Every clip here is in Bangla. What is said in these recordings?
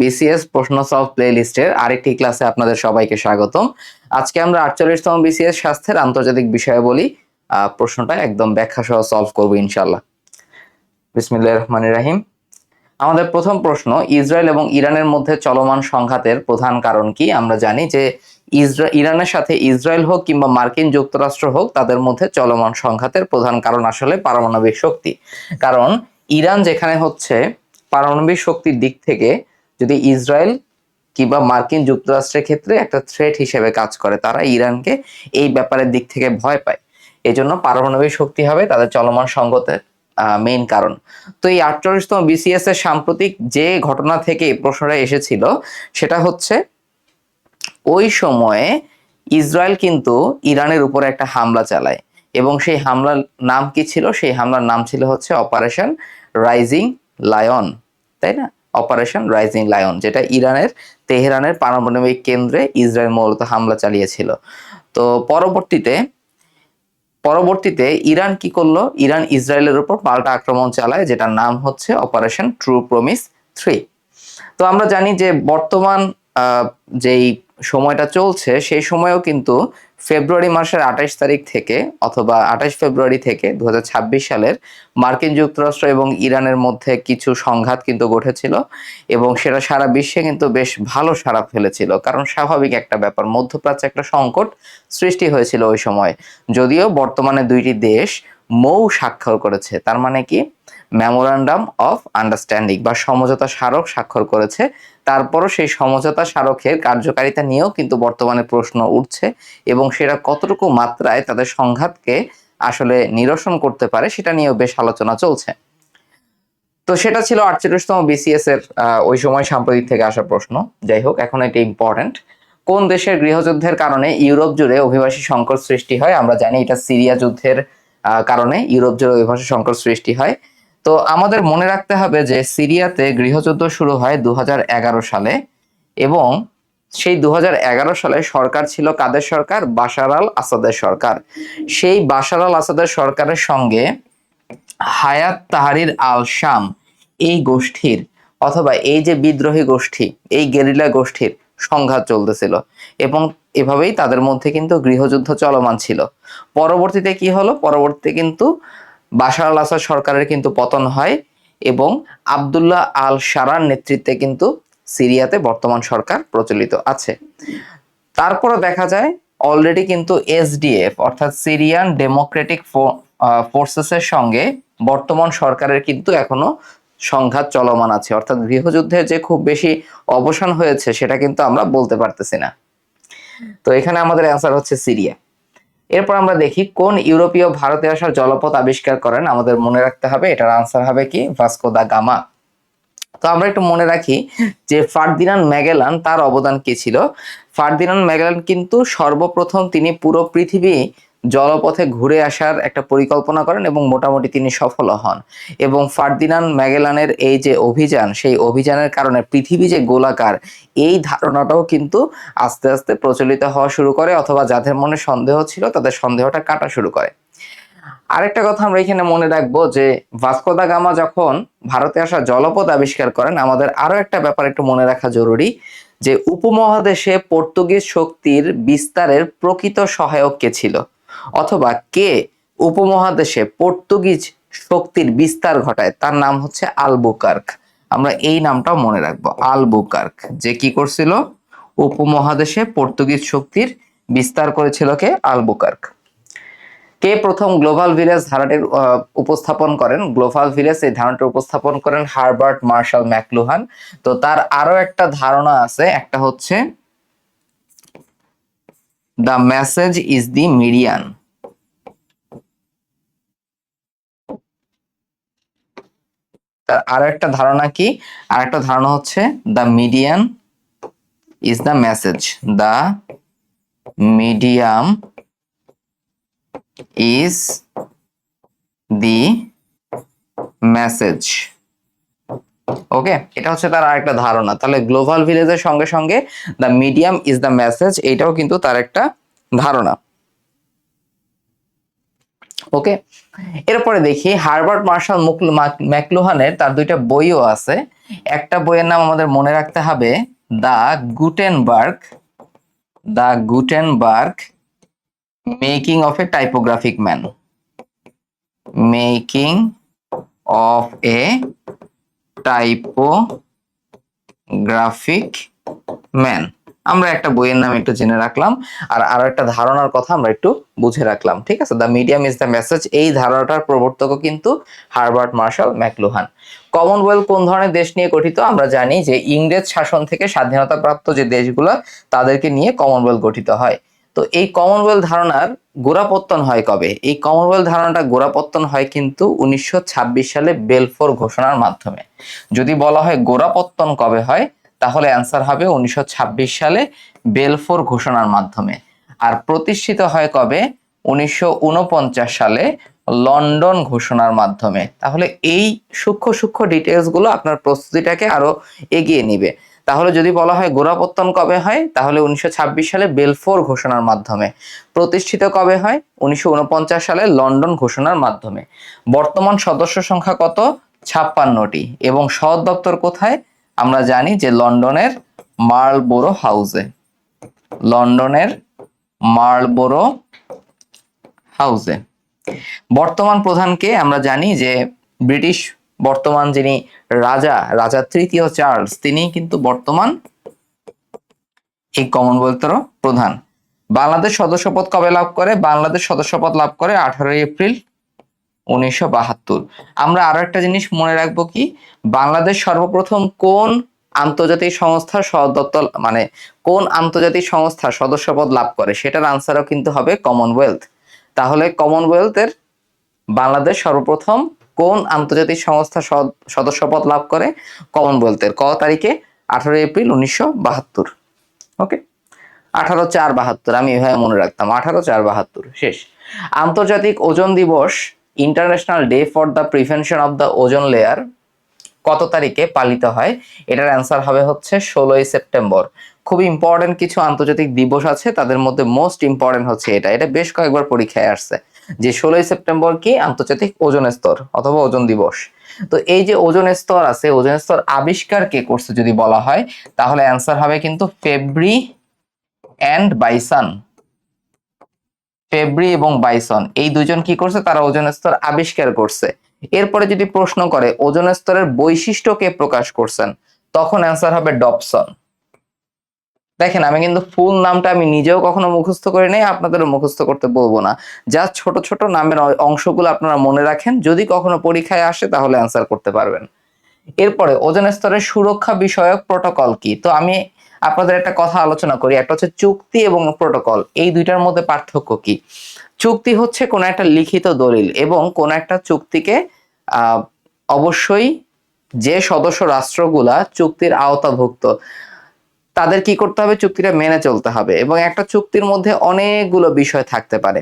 বিসিএস প্রশ্ন সলভ প্লেলিস্টের আরেকটি ক্লাসে আপনাদের সবাইকে স্বাগতম। আজকে আমরা 48তম বিসিএস স্বাস্থ্যের আন্তর্জাতিক বিষয়াবলী প্রশ্নটা একদম ব্যাখ্যা সহ সলভ করব ইনশাআল্লাহ। বিসমিল্লাহির রহমানির রহিম। আমাদের প্রথম প্রশ্ন, ইসরায়েল এবং ইরানের মধ্যে চলমান সংঘাতের প্রধান কারণ কি? আমরা জানি যে ইরানের সাথে ইসরায়েল হোক কিংবা মার্কিন যুক্তরাষ্ট্র হোক, তাদের মধ্যে চলমান সংঘাতের প্রধান কারণ আসলে পারমাণবিক শক্তি। কারণ ইরান যেখানে হচ্ছে পারমাণবিক শক্তির দিক থেকে যদি ইসরায়েল কিংবা মার্কিন যুক্তরাষ্ট্রের ক্ষেত্রে একটা থ্রেট হিসেবে কাজ করে, তারা ইরানকে এই ব্যাপারের দিক থেকে ভয় পায়। এই জন্য পারমাণবিক শক্তি হবে তাদের চলমান সংঘাতের মেইন কারণ। তো এই 48তম বিসিএস এর সাম্প্রতিক যে ঘটনা থেকে প্রশ্নটা এসেছিল সেটা হচ্ছে ওই সময়ে ইসরায়েল কিন্তু ইরানের উপরে একটা হামলা চালায়, এবং সেই হামলার নাম কি ছিল? সেই হামলার নাম ছিল হচ্ছে অপারেশন রাইজিং লায়ন, তাই না? অপারেশন রাইজিং লায়ন, যেটা ইরানের তেহরানের পারমাণবিক কেন্দ্রে ইসরায়েল মূলত হামলা চালিয়েছিল। তো পরবর্তীতে ইরান কি করলো? ইরান ইসরায়েলের উপর পাল্টা আক্রমণ চালায়, যেটার নাম হচ্ছে অপারেশন ট্রু প্রমিস 3। তো আমরা জানি যে বর্তমান যেই সময়টা চলছে সেই সময়েও কিন্তু ফেব্রুয়ারি মাসের 28 তারিখ থেকে অথবা 28 ফেব্রুয়ারি থেকে 2026 সালের মার্কিন যুক্তরাষ্ট্র এবং ইরানের মধ্যে কিছু সংঘাত কিন্তু ঘটেছিল, এবং সেটা সারা বিশ্বে কিন্তু বেশ ভালো সাড়া ফেলেছিল। কারণ স্বাভাবিক একটা ব্যাপার, মধ্যপ্রাচ্যে একটা সংকট সৃষ্টি হয়েছিল ওই সময়। যদিও বর্তমানে দুইটি দেশ মৌ স্বাক্ষর করেছে, তার মানে কি মেমোরান্ডাম অফ আন্ডারস্ট্যান্ডিং বা সমঝোতা স্মারক স্বাক্ষর করেছে, তারপরও সেই সমঝোতা স্মারকের কার্যকারিতা নিয়েও কিন্তু বর্তমানে প্রশ্ন উঠছে, এবং সেটা কতটুকু মাত্রায় তাদের সংঘাতকে আসলে নিরসন করতে পারে সেটা নিয়েও বেশ আলোচনা চলছে। তো সেটা ছিল 48তম বিসিএস এর ওই সময় সাম্প্রতিক থেকে আসা প্রশ্ন। যাই হোক, এখন এটা ইম্পর্টেন্ট। কোন দেশের গৃহযুদ্ধের কারণে ইউরোপ জুড়ে অভিবাসী সংকট সৃষ্টি হয়? আমরা জানি এটা সিরিয়া যুদ্ধের কারণে ইউরোপ জুড়ে অভিবাসী সংকট সৃষ্টি হয়। তো আমাদের মনে রাখতে হবে যে সিরিয়াতে গৃহযুদ্ধ শুরু হয় 2011 সালে, এবং সেই 2011 সালে সরকার ছিল কাদের সরকার? বাশার আল আসাদের সরকার। সেই বাশার আল আসাদের সরকারের সঙ্গে হায়াত তাহরির আল শাম এই গোষ্ঠীর অথবা এই যে বিদ্রোহী গোষ্ঠী, এই গেরিলা গোষ্ঠীর সংঘাত চলতেছিল, এবং এভাবেই তাদের মধ্যে কিন্তু গৃহযুদ্ধ চলমান ছিল। পরবর্তীতে কি হলো? পরবর্তীতে কিন্তু বাশার আল আসাদ সরকারের কিন্তু পতন হয়, এবং আবদুল্লাহ আল সারার নেতৃত্বে কিন্তু সিরিয়াতে বর্তমান সরকার প্রচলিত আছে। তারপরে দেখা যায় অলরেডি কিন্তু এসডিএফ অর্থাৎ সিরিয়ান ডেমোক্রেটিক ফোর্সেসের সঙ্গে বর্তমান সরকারের কিন্তু এখনো সংঘাত চলমান আছে, অর্থাৎ গৃহযুদ্ধের যে খুব বেশি অবসান হয়েছে সেটা কিন্তু আমরা বলতে পারতেছি না। তো এখানে আমাদের অ্যান্সার হচ্ছে সিরিয়া। এরপর আমরা দেখি কোন ইউরোপীয় ভারতে আসার জলপথ আবিষ্কার করেন? আমাদের মনে রাখতে হবে এটার আনসার হবে কি? Vasco da Gama. তো আমরা একটু মনে রাখি যে ফার্দিনান্দ ম্যাগেলান, তার অবদান কি ছিল? ফার্দিনান্দ ম্যাগেলান কিন্তু সর্বপ্রথম তিনি পুরো পৃথিবী জলপথে ঘুরে আসার একটা পরিকল্পনা করেন, এবং মোটামুটি তিনি সফল হন। এবং ফার্দিনান্দ ম্যাগেলানের এই যে অভিযান, সেই অভিযানের কারণে পৃথিবী যে গোলাকার, এই ধারণাটাও কিন্তু আস্তে আস্তে প্রচলিত হওয়া শুরু করে, অথবা যাদের মনে সন্দেহ ছিল তাদের সন্দেহটা কাটা শুরু করে। আরেকটা কথা আমরা এখানে মনে রাখবো যে ভাস্কো দা গামা যখন ভারতে আসা জলপথ আবিষ্কার করেন, আমাদের আরো একটা ব্যাপার একটু মনে রাখা জরুরি, যে উপমহাদেশে পর্তুগিজ শক্তির বিস্তারের প্রকৃত সহায়ক কে ছিল, অথবা কে উপমহাদেশে পর্তুগিজ শক্তির বিস্তার ঘটায়? তার নাম হচ্ছে আলবুকার্ক। আমরা এই নামটাও মনে রাখবো, আলবুকার্ক, যে কি করছিল? উপমহাদেশে পর্তুগিজ শক্তির বিস্তার করেছিল কে? আলবুকার্ক। কে প্রথম গ্লোবাল ভিলেজ ধারণাটির উপস্থাপন করেন? গ্লোবাল ভিলেজ এই ধারণাটি উপস্থাপন করেন হারবার্ট মার্শাল ম্যাকলুহান। তো তার আরো একটা ধারণা আছে, একটা হচ্ছে the message is the median. তার আরো একটা ধারণা কি? আর একটা ধারণা হচ্ছে the median is the message. The medium is the message. Okay, এটা হচ্ছে তার আরেকটা ধারণা। তাহলে গ্লোবাল ভিলেজের সঙ্গে সঙ্গে the medium is the message, এটাও কিন্তু তার একটা ধারণা। ওকে, এরপরে দেখি হার্বার্ট মার্শাল ম্যাকলুহানের তার দুইটা বইও আছে। একটা বইয়ের নাম আমাদের মনে রাখতে হবে the Gutenberg making of A typographic man, making of A typographic man. আমরা একটা বইয়ের নাম একটু জেনে রাখলাম, আর আরো একটা ধারণার কথা আমরা একটু বুঝে রাখলাম। ঠিক আছে, the medium is the message, এই ধারণাটার প্রবর্তকও কিন্তু হার্বার্ট মার্শাল ম্যাকলুহান। কমনওয়েলথ কোন ধরনের দেশ নিয়ে গঠিত? আমরা জানি যে ইংরেজ শাসন থেকে স্বাধীনতাপ্রাপ্ত যে দেশগুলো তাদেরকে নিয়ে কমনওয়েলথ গঠিত হয়। তো এই কমনওয়েলথ ধারণার গোড়াপত্তন হয় কবে? এই কমনওয়েলথ ধারণাটা গোড়াপত্তন হয় কিন্তু 1926 সালে বেলফোর ঘোষণার মাধ্যমে। যদি বলা হয় গোড়াপত্তন কবে হয়, তাহলে অ্যান্সার হবে 1926 সালে বেলফোর ঘোষণার মাধ্যমে। আর প্রতিষ্ঠিত হয় কবে? 1949 সালে লন্ডন ঘোষণার মাধ্যমে। তাহলে এই সূক্ষ্ম সূক্ষ্ম ডিটেলস গুলো আপনার প্রস্তুতিটাকে আরো এগিয়ে নিবে। তাহলে যদি বলা হয় গোড়াপত্তন কবে হয়, তাহলে 1926 সালে বেলফোর ঘোষণার মাধ্যমে। প্রতিষ্ঠিত কবে হয়? 1949 সালে লন্ডন ঘোষণার মাধ্যমে। বর্তমান সদস্য সংখ্যা কত? 56টি। এবং সদর দপ্তর কোথায়? আমরা জানি যে লন্ডনের মার্লবোরো হাউসে, লন্ডনের মার্লবোরো হাউসে। বর্তমান প্রধানকে আমরা জানি যে ব্রিটিশ বর্তমান যিনি রাজা তৃতীয় চার্লস, তিনি কিন্তু বর্তমান এই কমনওয়েলথেরও প্রধান। বাংলাদেশ সদস্যপদ কবে লাভ করে? বাংলাদেশ সদস্যপদ লাভ করে 18 এপ্রিল 1972। আমরা আরো একটা জিনিস মনে রাখবো কি, বাংলাদেশ সর্বপ্রথম কোন আন্তর্জাতিক সংস্থার সদস্য মানে কোন আন্তর্জাতিক সংস্থার সদস্যপদ লাভ করে, সেটার আনসারও কিন্তু হবে কমনওয়েলথ। তাহলে কমনওয়েলথের বাংলাদেশ সর্বপ্রথম কোন আন্তর্জাতিক সংস্থা সদস্যপদ লাভ করে? কমনওয়েলথের ক তারিখে? 18 এপ্রিল 1972। ওকে, 18/4/72, আমি এভাবে মনে রাখতাম 18/4/72 শেষ। আন্তর্জাতিক ওজোন দিবস, international day for the prevention of the ozone layer, কত তারিখে পালিত হয়? এটার অ্যান্সার হবে হচ্ছে 16 সেপ্টেম্বর। খুবই ইম্পর্টেন্ট কিছু আন্তর্জাতিক দিবস আছে, তাদের মধ্যে মোস্ট ইম্পর্টেন্ট হচ্ছে এটা বেশ কয়েকবার পরীক্ষায় আসছে যে 16 সেপ্টেম্বর কি আন্তর্জাতিক ওজোন স্তর অথবা ওজোন দিবস। তো এই যে ওজোন স্তর আছে, ওজোন স্তর আবিষ্কার কে করছে যদি বলা হয়, তাহলে অ্যান্সার হবে কিন্তু ফেব্রি অ্যান্ড বাইসন। ফেব্রি এবং বাইসন এই দুজন কি করছে? তারা ওজোন স্তর আবিষ্কার করছে। এরপরে যদি প্রশ্ন করে ওজোন স্তরের বৈশিষ্ট্য কে প্রকাশ করছেন, তখন অ্যান্সার হবে ডবসন। দেখেন, আমি কিন্তু ফুল নামটা আমি নিজেও কখনো মুখস্থ করি নাই, আপনাদেরও মুখস্থ করতে বলবো না। যা ছোট ছোট নামের অংশগুলো আপনারা মনে রাখেন, যদি কখনো পরীক্ষায় আসে তাহলে অ্যান্সার করতে পারবেন। এরপরে ওজোন স্তরের সুরক্ষা বিষয়ক প্রোটোকল কি? তো আমি আপনাদের একটা কথা আলোচনা করি, একটা হচ্ছে চুক্তি এবং প্রোটোকল, এই দুইটার মধ্যে পার্থক্য কি? চুক্তি হচ্ছে কোন একটা লিখিত দলিল, এবং কোন একটা চুক্তিকে অবশ্যই যে সদস্য রাষ্ট্রগুলা চুক্তির আওতাভুক্ত তাদের কি করতে হবে? চুক্তিটা মেনে চলতে হবে, এবং একটা চুক্তির মধ্যে অনেকগুলো বিষয় থাকতে পারে।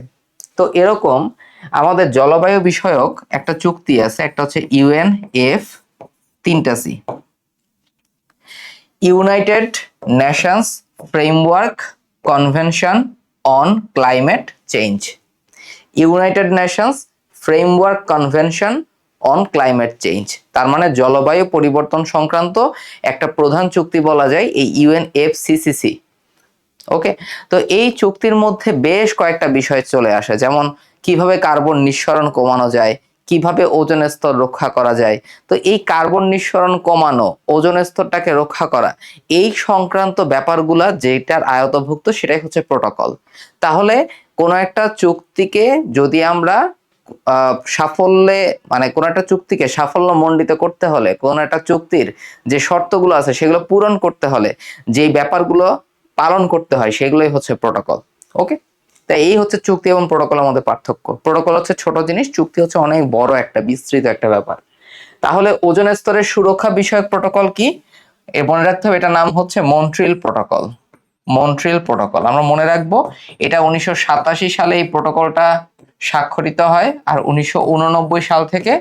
তো এরকম আমাদের জলবায়ু বিষয়ক একটা চুক্তি আছে, একটা হচ্ছে ইউএনএফ 3টা C, United Nations Framework Convention on Climate Change, United Nations Framework Convention on Climate Change. তার মানে জলবায়ু পরিবর্তন সংক্রান্ত একটা প্রধান চুক্তি বলা যায় এই ইউএনএফসিসিসি। ওকে, তো এই চুক্তির মধ্যে বেশ কয়েকটা বিষয় চলে আসে, যেমন কিভাবে কার্বন নিঃসরণ কমানো যায়, কিভাবে ওজোন স্তর রক্ষা করা যায়। তো এই কার্বন নিঃসরণ কমানো, ওজোন স্তরটাকে রক্ষা করা, এই সংক্রান্ত ব্যাপারগুলা যেটার আয়তভুক্ত সেটাই হচ্ছে প্রোটোকল। তাহলে কোনো একটা চুক্তিকে যদি আমরা সাফল্যে মানে কোন একটা চুক্তিকে সাফল্য মণ্ডিত করতে হলে, কোন একটা চুক্তির যে শর্তগুলো আছে সেগুলো পূরণ করতে হলে যেই ব্যাপারগুলো পালন করতে হয় সেগুলোই হচ্ছে প্রোটোকল। ওকে, তাই এই হচ্ছে চুক্তি এবং প্রোটোকলের মধ্যে পার্থক্য। প্রোটোকল হচ্ছে ছোট জিনিস, চুক্তি হচ্ছে অনেক বড় একটা বিস্তৃত একটা ব্যাপার। তাহলে ওজোন স্তরের সুরক্ষা বিষয়ক প্রোটোকল কি? মনে রাখতে হবে এটার নাম হচ্ছে মন্ট্রিল প্রোটোকল। মন্ট্রিল প্রোটোকল আমরা মনে রাখবো, এটা 1987 সালে এই প্রোটোকলটা স্বাক্ষরিত হয়, আর 1989 সাল থেকে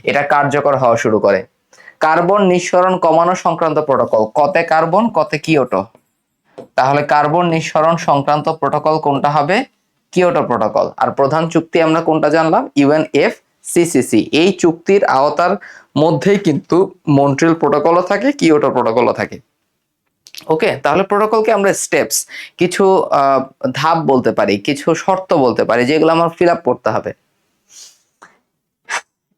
এটা কার্যকর হওয়া শুরু করে। কার্বন নিঃসরণ কমানো সংক্রান্ত প্রোটোকল, কতে কার্বন কতে কিয়োটো, তাহলে কার্বন নিঃসরণ সংক্রান্ত প্রোটোকল কোনটা হবে? Kyoto protocol. আর প্রধান চুক্তি আমরা কোনটা জানলাম? ইউএনএফসিসিসি। এই চুক্তির আওতার মধ্যেই কিন্তু মন্ট্রিয়াল প্রটোকলও থাকে, কিয়োটো প্রটোকলও থাকে। ওকে, তাহলে প্রোটোকলকে আমরা স্টেপস, কিছু ধাপ বলতে পারি, কিছু শর্ত বলতে পারি, যেগুলো আমার ফিল আপ করতে হবে।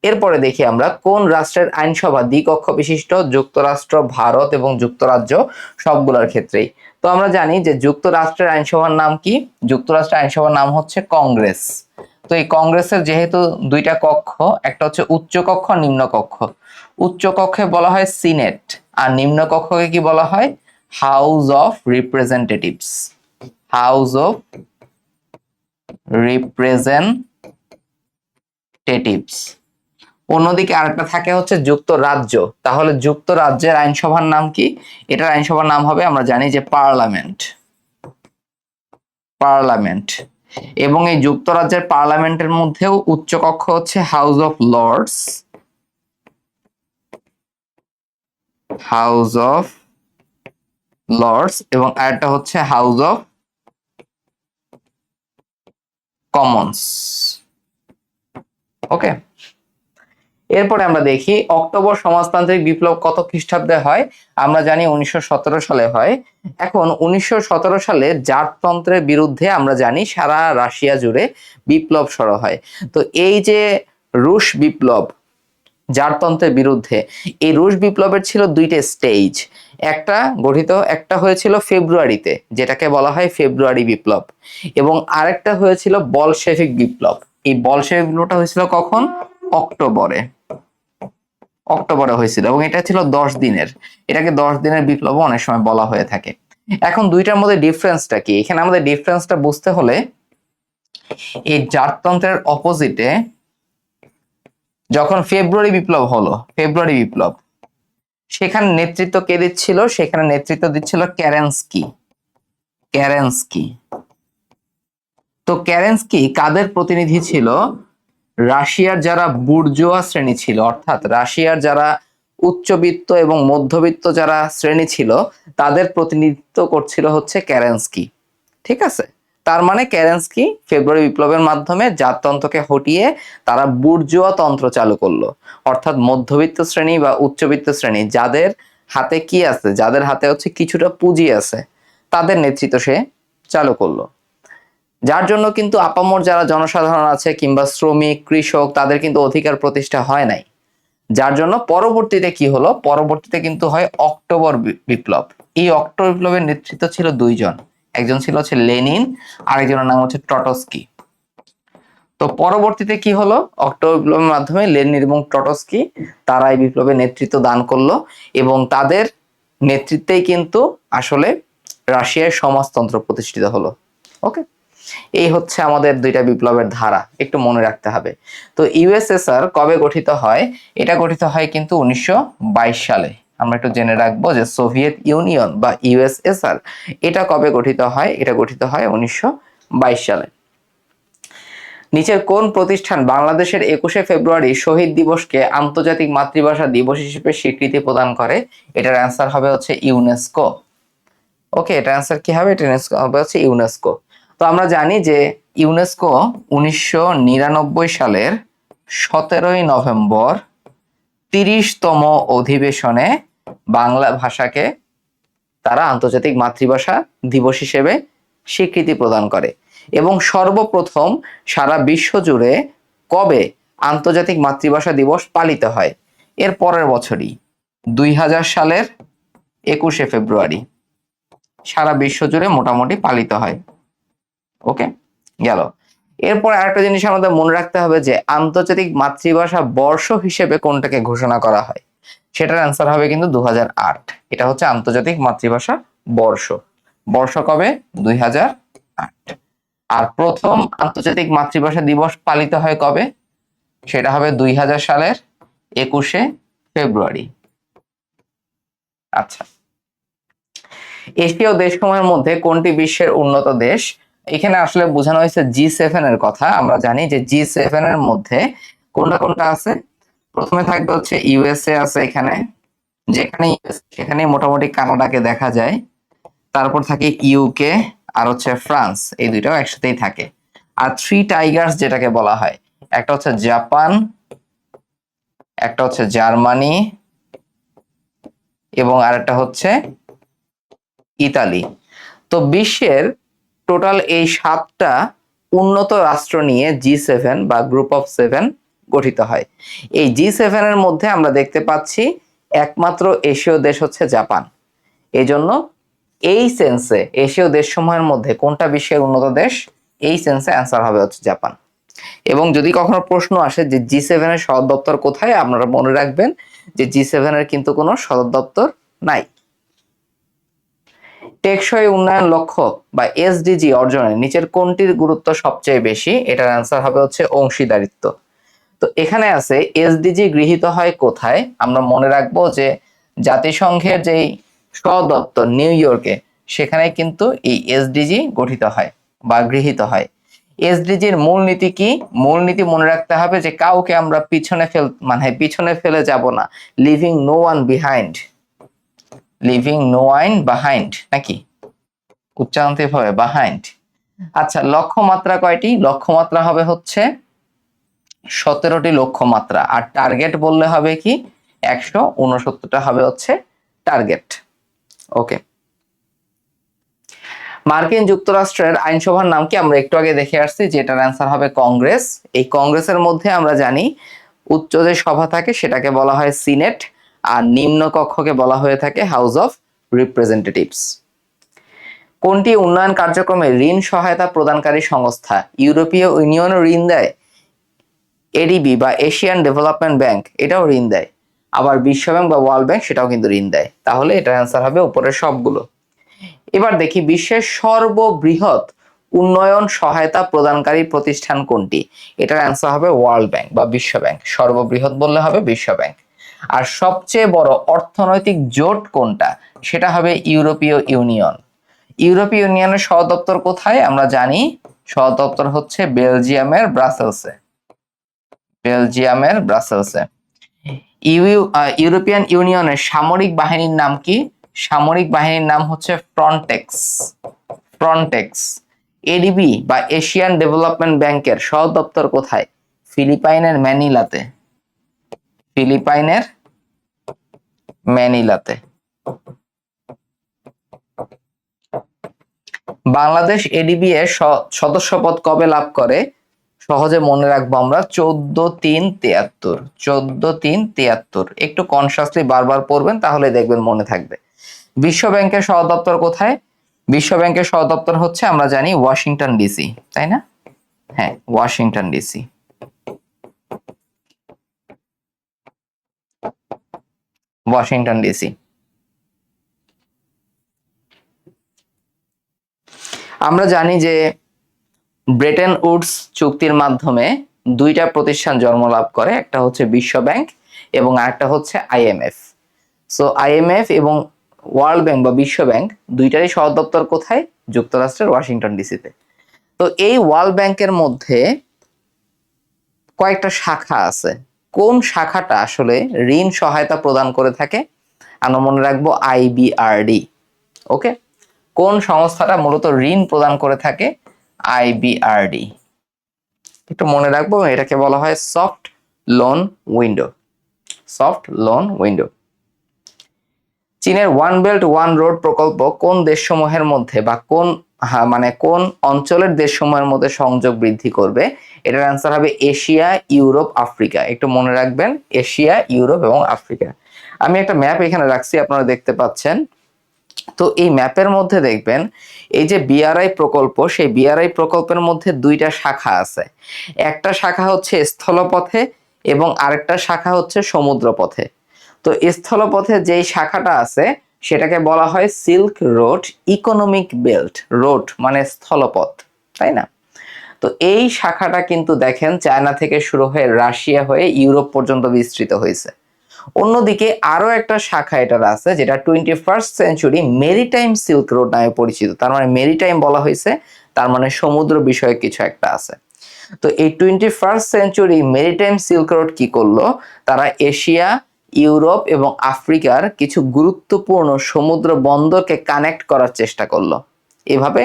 এরপরে দেখি আমরা কোন রাষ্ট্রের আইনসভা দ্বিকক্ষ বিশিষ্ট? যুক্তরাষ্ট্র, ভারত এবং যুক্তরাজ্য সবগুলোর ক্ষেত্রেই। তো আমরা জানি যে যুক্তরাষ্ট্রের আইনসভার নাম কি? যুক্তরাষ্ট্রের আইনসভার নাম হচ্ছে কংগ্রেস। তো এই কংগ্রেসের যেহেতু দুইটা কক্ষ, একটা হচ্ছে উচ্চ কক্ষ, নিম্ন কক্ষ। উচ্চ কক্ষে বলা হয় সিনেট, আর নিম্ন কক্ষকে কি বলা হয়? House of representatives. House of representatives. অন্যদিকে আরেকটা থাকে হচ্ছে যুক্তরাজ্য। তাহলে যুক্তরাজ্যের আইনসভার নাম কি? এটার আইনসভার নাম হবে, আমরা জানি যে পার্লামেন্ট। পার্লামেন্ট। এবং এই যুক্তরাজ্যের পার্লামেন্টের মধ্যেও উচ্চকক্ষ হচ্ছে House of Lords. House of Lords. এবং আরেকটা হচ্ছে হাউস অফ কমন্স। ওকে, এরপরে আমরা দেখি অক্টোবর সমাজতান্ত্রিক বিপ্লব কত খ্রিস্টাব্দে হয়? আমরা জানি 1917 সালে হয়। এখন 1917 সালে জারতন্ত্রের বিরুদ্ধে আমরা জানি সারা রাশিয়া জুড়ে বিপ্লব শুরু হয়। তো এই যে রুশ বিপ্লব জারতন্ত্রের বিরুদ্ধে, এই রুশ বিপ্লবের ছিল দুইটা স্টেজ। একটা হয়েছিল ফেব্রুয়ারিতে, যেটাকে বলা হয় ফেব্রুয়ারি বিপ্লব, এবং আরেকটা হয়েছিল বলশেভিক বিপ্লব। এই বলশেভিক বিপ্লবটা হয়েছিল কখন? অক্টোবরে। অক্টোবরে হয়েছিল, এবং এটা ছিল 10 দিনের। এটাকে 10 দিনের বিপ্লব অনেক সময় বলা হয়ে থাকে। এখন দুইটার মধ্যে ডিফারেন্সটা কি? এখানে আমাদের ডিফারেন্সটা বুঝতে হলে এই জারতন্ত্রের অপোজিটে যখন ফেব্রুয়ারি বিপ্লব হলো, ফেব্রুয়ারি বিপ্লব, সেখানে নেতৃত্ব কে দিচ্ছিল? সেখানে নেতৃত্ব দিচ্ছিল কেরেন্সকি। কেরেন্সকি। তো কেরেন্সকি কাদের প্রতিনিধি ছিল? রাশিয়ার যারা বুর্জোয়া শ্রেণী ছিল, অর্থাৎ রাশিয়ার যারা উচ্চবিত্ত এবং মধ্যবিত্ত যারা শ্রেণী ছিল, তাদের প্রতিনিধিত্ব করছিল হচ্ছে কেরেন্সকি। ঠিক আছে, তার মানে কেরেন্সকি ফেব্রুয়ারি বিপ্লবের মাধ্যমে জারতন্ত্রকে হটিয়ে তারা বুর্জোয়া তন্ত্র চালু করলো। অর্থাৎ মধ্যবিত্ত শ্রেণী বা উচ্চবিত্ত শ্রেণী, যাদের হাতে কি আছে, যাদের হাতে হচ্ছে কিছুটা পুঁজি আছে, তাদের নেতৃত্ব সে চালু করলো। যার জন্য কিন্তু আপামর যারা জনসাধারণ আছে কিংবা শ্রমিক, কৃষক, তাদের কিন্তু অধিকার প্রতিষ্ঠা হয় নাই। যার জন্য পরবর্তীতে কি হলো? পরবর্তীতে কিন্তু হয় অক্টোবর বিপ্লব। এই অক্টোবর বিপ্লবের নেতৃত্ব ছিল দুইজন। একজন ছিল হচ্ছে লেনিন, আরেকজনের নাম হচ্ছে ট্রটস্কি। তো পরবর্তীতে কি হলো? অক্টোবর বিপ্লবের মাধ্যমে লেনিন এবং ট্রটস্কি তারা এই বিপ্লবের নেতৃত্ব দান করলো, এবং তাদের নেতৃত্বেই কিন্তু আসলে রাশিয়ার সমাজতন্ত্র প্রতিষ্ঠিত হলো। ওকে, এই হচ্ছে আমাদের দুইটা বিপ্লবের ধারা, একটু মনে রাখতে হবে। তো ইউএসএসআর কবে গঠিত হয়? এটা গঠিত হয় কিন্তু 1922 সালে। আমরা একটু জেনে রাখবো যে সোভিয়েত ইউনিয়ন বা ইউএসএসআর এটা কবে গঠিত হয়? এটা গঠিত হয় 1922 সালে। নিচের কোন প্রতিষ্ঠান বাংলাদেশের 21শে ফেব্রুয়ারি শহীদ দিবসকে আন্তর্জাতিক মাতৃভাষা দিবস হিসেবে স্বীকৃতি প্রদান করে? এটার অ্যান্সার হবে হচ্ছে ইউনেস্কো। ওকে, এটা অ্যান্সার কি হবে? এটা হবে হচ্ছে ইউনেস্কো। তো আমরা জানি যে ইউনেস্কো 1999 সালের 17ই নভেম্বর 30তম অধিবেশনে বাংলা ভাষাকে তারা আন্তর্জাতিক মাতৃভাষা দিবস হিসেবে স্বীকৃতি প্রদান করে। এবং সর্বপ্রথম সারা বিশ্ব জুড়ে কবে আন্তর্জাতিক মাতৃভাষা দিবস পালিত হয়? এর পরের বছরই 2000 সালের 21শে ফেব্রুয়ারি সারা বিশ্ব জুড়ে মোটামুটি পালিত হয়। ওকে, গেল। এরপর আরেকটা জিনিস আমাদের মনে রাখতে হবে যে আন্তর্জাতিক মাতৃভাষা বর্ষ হিসেবে কোনটাকে ঘোষণা করা হয়? সেটার অ্যান্সার হবে কিন্তু 2008। এটা হচ্ছে আন্তর্জাতিক মাতৃভাষা বর্ষ। বর্ষ কবে? 2008। আর প্রথম আন্তর্জাতিক মাতৃভাষা দিবস পালিত হয় কবে? সেটা হবে 2000 সালের 21শে ফেব্রুয়ারি। আচ্ছা, এশীয় দেশসমূহের মধ্যে কোনটি বিশ্বের উন্নত দেশ? এখানে আসলে বোঝানো হয়েছে G7 এর কথা। আমরা জানি যে G7 এর মধ্যে কোনটা কোনটা আছে? প্রথমে থাকবে হচ্ছে ইউএসএ আছে এখানে, সেখানে মোটামুটি কানাডাকে দেখা যায়। তারপর থাকে ইউকে আর হচ্ছে ফ্রান্স, এই দুইটাও একসাথেই থাকে। আর থ্রি টাইগার্স যেটাকে বলা হয়, একটা হচ্ছে জাপান, একটা হচ্ছে জার্মানি এবং আরেকটা হচ্ছে ইতালি। তো বিশ্বের টোটাল এই 7টা উন্নত রাষ্ট্র নিয়ে G7 বা গ্রুপ অফ 7 গঠিত হয়। এই G7 এর মধ্যে আমরা দেখতে পাচ্ছি একমাত্র এশীয় দেশ হচ্ছে জাপান। এজন্য এই সেন্সে এশীয় দেশসমূহের মধ্যে কোনটা বিশ্বের উন্নত দেশ, এই সেন্সে অ্যান্সার হবে হচ্ছে জাপান। এবং যদি কখনো প্রশ্ন আসে যে G7 এর সদর দপ্তর কোথায়, আপনারা মনে রাখবেন যে G7 এর কিন্তু কোনো সদর দপ্তর নাই। টেকসই উন্নয়ন লক্ষ্য বা এসডিজি অর্জনে নিচের কোনটির গুরুত্ব সবচেয়ে বেশি, এটার অ্যান্সার হবে হচ্ছে অংশীদারিত্ব। তো এখানে আছে এসডিজি গৃহীত হয় কোথায়, আমরা মনে রাখবো যে জাতিসংঘের যেই সদপ্তর নিউ ইয়র্কে, সেখানে কিন্তু এই এসডিজি গঠিত হয় বা গৃহীত হয়। এসডিজির মূলনীতি কি? মূলনীতি মনে রাখতে হবে যে কাউকে আমরা পিছনে ফেলে যাব না, leaving no one behind, leaving no one behind, নাকি উচ্চারণতে হবে বিহাইন্ড। আচ্ছা, লক্ষ্যমাত্রা কয়টি? লক্ষ্যমাত্রা হবে হচ্ছে 17টি লক্ষ্যমাত্রা, আর টার্গেট বললে হবে কি 169টা হবে হচ্ছে টার্গেট। ওকে, মার্কিন যুক্তরাষ্ট্রের আইনসভার নাম কি? আমরা একটু আগে দেখে আসছি, যেটার অ্যান্সার হবে কংগ্রেস। এই কংগ্রেসের মধ্যে আমরা জানি উচ্চ যে সভা থাকে সেটাকে বলা হয় সিনেট, আর নিম্ন কক্ষকে বলা হয়ে থাকে হাউস অফ রিপ্রেজেন্টেটিভস। কোনটি উন্নয়ন কার্যক্রমে ঋণ সহায়তা প্রদানকারী সংস্থা? ইউরোপীয় ইউনিয়নও ঋণ দেয়, এডিবি বা এশিয়ান ডেভেলপমেন্ট ব্যাংক এটাও ঋণ দেয়, আবার বিশ্ব ব্যাংক বা ওয়ার্ল্ড ব্যাংক সেটাও কিন্তু ঋণ দেয়। তাহলে এটার অ্যান্সার হবে উপরের সবগুলো। এবার দেখি বিশ্বের সর্ববৃহৎ উন্নয়ন সহায়তা প্রদানকারী প্রতিষ্ঠান কোনটি? এটার অ্যান্সার হবে ওয়ার্ল্ড ব্যাংক বা বিশ্ব ব্যাংক। সর্ববৃহৎ বললে হবে বিশ্ব ব্যাংক। আর সবচেয়ে বড় অর্থনৈতিক জোট কোনটা? সেটা হবে ইউরোপীয় ইউনিয়ন। ইউরোপীয় ইউনিয়নের সদর দপ্তর কোথায়? আমরা জানি সদর দপ্তর হচ্ছে বেলজিয়ামের ব্রাসেলসে, বেলজিয়ামের ব্রাসেলসে। ইউরোপিয়ান ইউনিয়নের সামরিক বাহিনীর নাম কি? সামরিক বাহিনীর নাম হচ্ছে ফ্রন্টেক্স, ফ্রন্টেক্স। এডিবি বা এশিয়ান ডেভেলপমেন্ট ব্যাংকের সদর দপ্তর কোথায়? ফিলিপাইনের ম্যানিলাতে, ফিলিপাইনের ম্যানিলাতে। বাংলাদেশ এডিবি এর সদস্যপদ কবে লাভ করে? সহজে মনে রাখবো আমরা 14/3/73, 14/3/73। একটু কনসিয়াসলি বারবার পড়বেন, তাহলে দেখবেন মনে থাকবে। বিশ্ব ব্যাংকের সদর দপ্তর কোথায়? বিশ্ব ব্যাংকের সদর দপ্তর হচ্ছে আমরা জানি ওয়াশিংটন ডিসি, তাই না? হ্যাঁ, ওয়াশিংটন ডিসি। Washington DC. আমরা জানি যে ব্রেটেন উডস চুক্তির মাধ্যমে 2টা প্রতিষ্ঠান জন্ম লাভ করে, একটা হচ্ছে বিশ্ব ব্যাংক এবং আরেকটা হচ্ছে আইএমএফ। সো আইএমএফ এবং ওয়ার্ল্ড ব্যাংক বা বিশ্ব ব্যাংক দুইটারই সদর দপ্তর কোথায়? যুক্তরাষ্ট্রের ওয়াশিংটন ডিসিতে। তো এই ওয়ার্ল্ড ব্যাংকের মধ্যে কয়েকটা শাখা আছে, কোন শাখাটা আসলে ঋণ সহায়তা প্রদান করে থাকে? আমরা মনে রাখবো আইবিআরডি। ওকে, কোন সংস্থাটা মূলত ঋণ প্রদান করে থাকে? আইবিআরডি। একটু মনে রাখবো, এটাকে বলা হয় soft loan window, soft loan window. চীনের ওয়ান বেল্ট ওয়ান রোড প্রকল্প কোন দেশসমূহের মধ্যে বা কোন অঞ্চলের দেশসমূহের মধ্যে সংযোগ বৃদ্ধি করবে? এটার অ্যান্সার হবে এশিয়া, ইউরোপ, আফ্রিকা। একটু মনে রাখবেন, এশিয়া, ইউরোপ এবং আফ্রিকা। আমি একটা ম্যাপ এখানে রাখছি, আপনারা দেখতে পাচ্ছেন। তো এই ম্যাপের মধ্যে দেখবেন এই যে বিআরআই প্রকল্প, সেই বিআরআই প্রকল্পের মধ্যে 2টা শাখা আছে। একটা শাখা হচ্ছে স্থলপথে এবং আরেকটা শাখা হচ্ছে সমুদ্রপথে। তো স্থলপথে যেই শাখাটা আছে সেটাকে বলা হয় silk road economic belt. Road মানে স্থলপথ, তাই না? তো এই শাখাটা কিন্তু দেখেন চায়না থেকে শুরু হয়ে রাশিয়া হয়ে ইউরোপ পর্যন্ত বিস্তৃত হয়েছে। অন্যদিকে আরো একটা শাখা এটার আছে, যেটা 21st century maritime silk road নামে পরিচিত। তার মানে মেরিটাইম বলা হয়েছে, তার মানে সমুদ্র বিষয়ে কিছু একটা আছে। তো এই 21st century maritime silk road কি করলো? তারা এশিয়া, ইউরোপ এবং আফ্রিকার কিছু গুরুত্বপূর্ণ সমুদ্র বন্দরকে কানেক্ট করার চেষ্টা করলো। এভাবে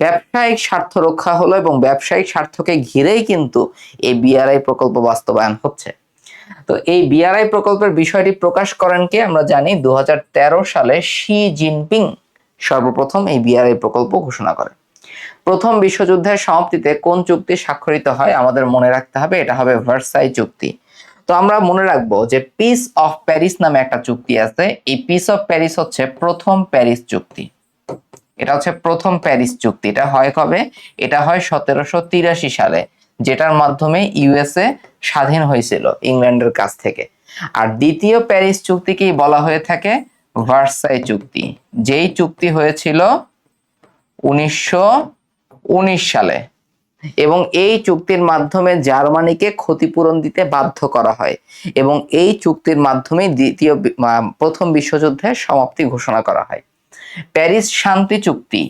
ব্যবসায়িক স্বার্থ রক্ষা হলো এবং ব্যবসায়িক স্বার্থকে ঘিরেই কিন্তু এই বিআরআই প্রকল্প বাস্তবায়ন হচ্ছে। তো এই বিআরআই প্রকল্পের বিষয়টি প্রকাশ করেন কে? আমরা জানি 2013 সালে শি জিনপিং সর্বপ্রথম এই বিআরআই প্রকল্প ঘোষণা করে। প্রথম বিশ্বযুদ্ধের সমাপ্তিতে কোন চুক্তি স্বাক্ষরিত হয়? আমাদের মনে রাখতে হবে, এটা হবে ভার্সাই চুক্তি। তো আমরা মনে রাখবো যে পিস অফ প্যারিস নামে একটা চুক্তি আছে। এই পিস অফ প্যারিস হচ্ছে প্রথম প্যারিস চুক্তি। এটা হচ্ছে প্রথম প্যারিস চুক্তি। এটা হয় কবে? এটা হয় 1783 সালে, যেটার মাধ্যমে ইউএসএ স্বাধীন হয়েছিল ইংল্যান্ডের কাছ থেকে। আর দ্বিতীয় প্যারিস চুক্তিকেই বলা হয়ে থাকে ভার্সাই চুক্তি, যেই চুক্তি হয়েছিল 1919 সালে, এবং এই চুক্তির মাধ্যমে জার্মানিকে ক্ষতিপূরণ দিতে বাধ্য করা হয় এবং এই চুক্তির মাধ্যমে প্রথম বিশ্বযুদ্ধের সমাপ্তি ঘোষণা করা হয়। প্যারিস শান্তি চুক্তি,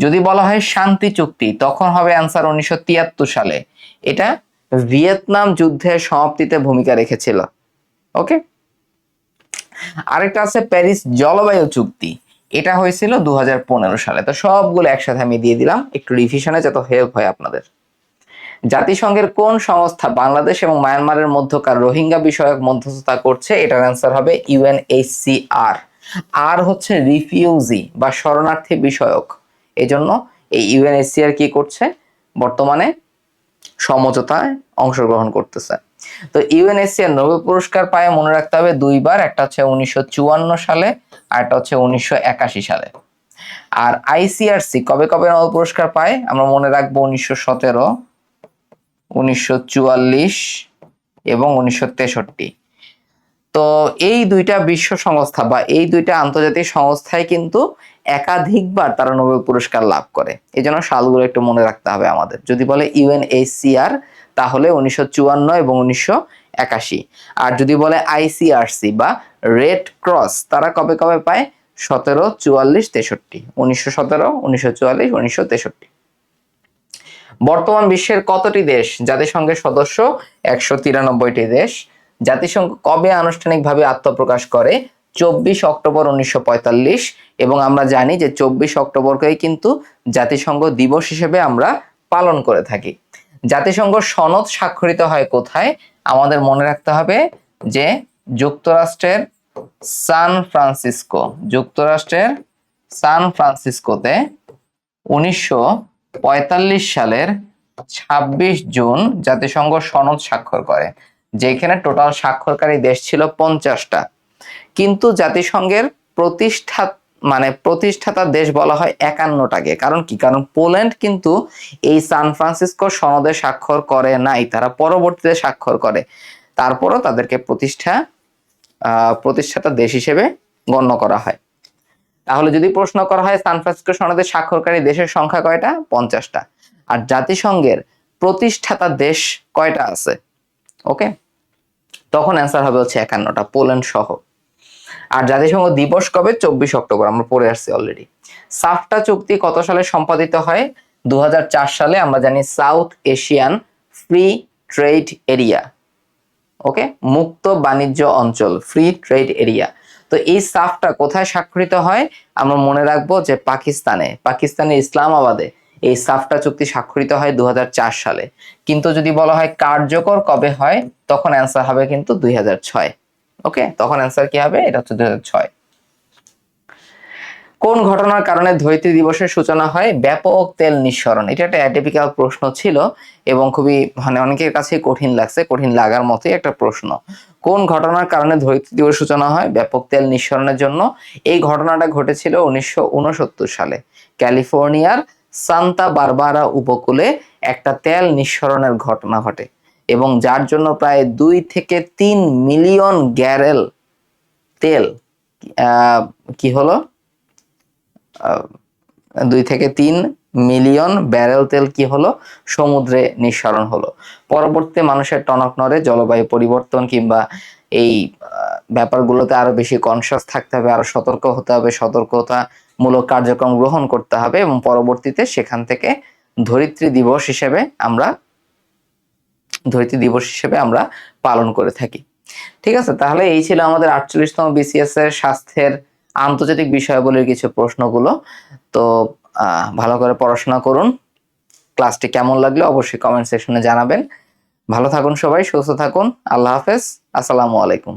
যদি বলা হয় শান্তি চুক্তি, তখন হবে অ্যান্সার 1973 সালে। এটা ভিয়েতনাম যুদ্ধের সমাপ্তিতে ভূমিকা রেখেছিল। ওকে, আরেকটা আছে প্যারিস জলবায়ু চুক্তি। এটা হয়েছিল 2015 সালে। তো সবগুলো একসাথে আমি দিয়ে দিলাম একটু রিভিশনে, যত হেল্প হয় আপনাদের। জাতিসংঘের কোন সংস্থা বাংলাদেশ এবং মায়ানমারের মধ্যকার রোহিঙ্গা বিষয়ক মধ্যস্থতা করছে? এটার অ্যান্সার হবে ইউএনএইচসিআর। আর হচ্ছে রিফিউজি বা শরণার্থী বিষয়ক। এজন্য এই ইউএনএইচসিআর কি করছে? বর্তমানে সমঝোতায় অংশগ্রহণ করতেছে। তো ইউএনএইচসিআর নোবেল পুরস্কার পায়, মনে রাখতে হবে দুইবার, একটা হচ্ছে 1954 সালে আর একটা হচ্ছে 1981 সালে। আর আইসিআরসি কবে কবে নোবেল পুরস্কার পায়? আমরা মনে রাখবো 1917, 1944 এবং 1963। তো এই দুইটা বিশ্ব সংস্থা বা এই দুইটা আন্তর্জাতিক সংস্থায় কিন্তু একাধিকবার তারা নোবেল পুরস্কার লাভ করে। এই জন্য সালগুলো একটু মনে রাখতে হবে আমাদের। যদি বলে ইউএনএইচসিআর তাহলে 1954 এবং 1981, আর যদি বলে আইসিআরসি বা রেড ক্রস তারা কবে কবে পায়? 17, 44, 63, 1917, 1944, 1963। বর্তমান বিশ্বের কতটি দেশ জাতিসংঘের সদস্য? 193টি দেশ। জাতিসংঘ কবে আনুষ্ঠানিকভাবে আত্মপ্রকাশ করে? 24 অক্টোবর 1945। এবং আমরা জানি যে 24 অক্টোবরকেই কিন্তু জাতিসংঘ দিবস হিসেবে আমরা পালন করে থাকি। জাতিসংঘ সনদ স্বাক্ষরিত হয় কোথায়? আমাদের মনে রাখতে হবে যে যুক্তরাষ্ট্রের সান ফ্রান্সিসকো, যুক্তরাষ্ট্রের সান ফ্রান্সিসকোতে 1945 সালের 26 জুন জাতিসংঘ সনদ স্বাক্ষর করে, যেখানে টোটাল স্বাক্ষরকারী দেশ ছিল 50টা। কিন্তু জাতিসংঘের প্রতিষ্ঠাতা দেশ বলা হয় 51টাকে। কারণ কি? কারণ পোল্যান্ড কিন্তু এই সান ফ্রান্সিসকো সনদে স্বাক্ষর করে নাই, তারা পরবর্তীতে স্বাক্ষর করে। তারপরও তাদেরকে প্রতিষ্ঠাতা দেশ হিসেবে গণ্য করা হয়। তাহলে যদি প্রশ্ন করা হয় সান ফ্রান্সিসকো সনদে স্বাক্ষরকারী দেশের সংখ্যা কয়টা? 50টা। আর জাতিসংঘের প্রতিষ্ঠাতা দেশ কয়টা আছে? ওকে, তখন অ্যান্সার হবে হচ্ছে 51টা, পোল্যান্ড সহ। আর জাতিসংঘ দিবস কবে? 24 অক্টোবর, আমরা পড়ে আসছি অলরেডি। সাফটা চুক্তি কত সালে সম্পাদিত হয়? 2004 সালে। আমরা জানি south Asian free trade area, okay, মুক্ত বাণিজ্য অঞ্চল, ফ্রি ট্রেড এরিয়া। তো এই সাফটা কোথায় স্বাক্ষরিত হয়? আমরা মনে রাখবো যে পাকিস্তানের ইসলামাবাদে এই সাফটা চুক্তি স্বাক্ষরিত হয় 2004 সালে। কিন্তু যদি বলা হয় কার্যকর কবে হয়, তখন অ্যান্সার হবে কিন্তু 2006। ওকে, তখন অ্যান্সার কি হবে? এটা হচ্ছে 2006। কোন ঘটনার কারণে ধরিত্রী দিবসের সূচনা হয়? ব্যাপক তেল নিঃসরণ। এটা একটা অ্যাটিপিক্যাল প্রশ্ন ছিল এবং খুবই অনেকের কাছে কঠিন লাগছে, কঠিন লাগার মতোই একটা প্রশ্ন। কোন ঘটনার কারণে ধরিত্রী দিবস সূচনা হয়? ব্যাপক তেল নিঃসরণের জন্য। এই ঘটনাটা ঘটেছিল 1969 সালে। ক্যালিফোর্নিয়ার সান্তা বারবারা উপকূলে একটা তেল নিঃসরণের ঘটনা ঘটে এবং যার জন্য প্রায় 2 থেকে 3 মিলিয়ন গ্যারেল তেল কি হলো 2 থেকে 3 মিলিয়ন ব্যারেল তেল কি হলো? সমুদ্রে নিঃসরণ হলো। পরবর্তীতে মানুষের টনক নড়ে, জলবায়ু পরিবর্তন কিংবা এই ব্যাপারগুলোতে আরো বেশি কনসাস থাকতে হবে, আরো সতর্ক হতে হবে, সতর্কতামূলক কার্যক্রম গ্রহণ করতে হবে এবং পরবর্তীতে সেখান থেকে ধরিত্রী দিবস হিসেবে আমরা পালন করে থাকি। ঠিক আছে, তাহলে এই ছিল আমাদের 48তম বিসিএস এর স্বাস্থ্যের আন্তর্জাতিক বিষয়াবলীর কিছু প্রশ্নগুলো। তো ভালো করে পড়াশোনা করুন। ক্লাসটি কেমন লাগলো অবশ্যই কমেন্ট সেকশনে জানাবেন। ভালো থাকুন সবাই, সুস্থ থাকুন। আল্লাহ হাফেজ। আসসালামু আলাইকুম।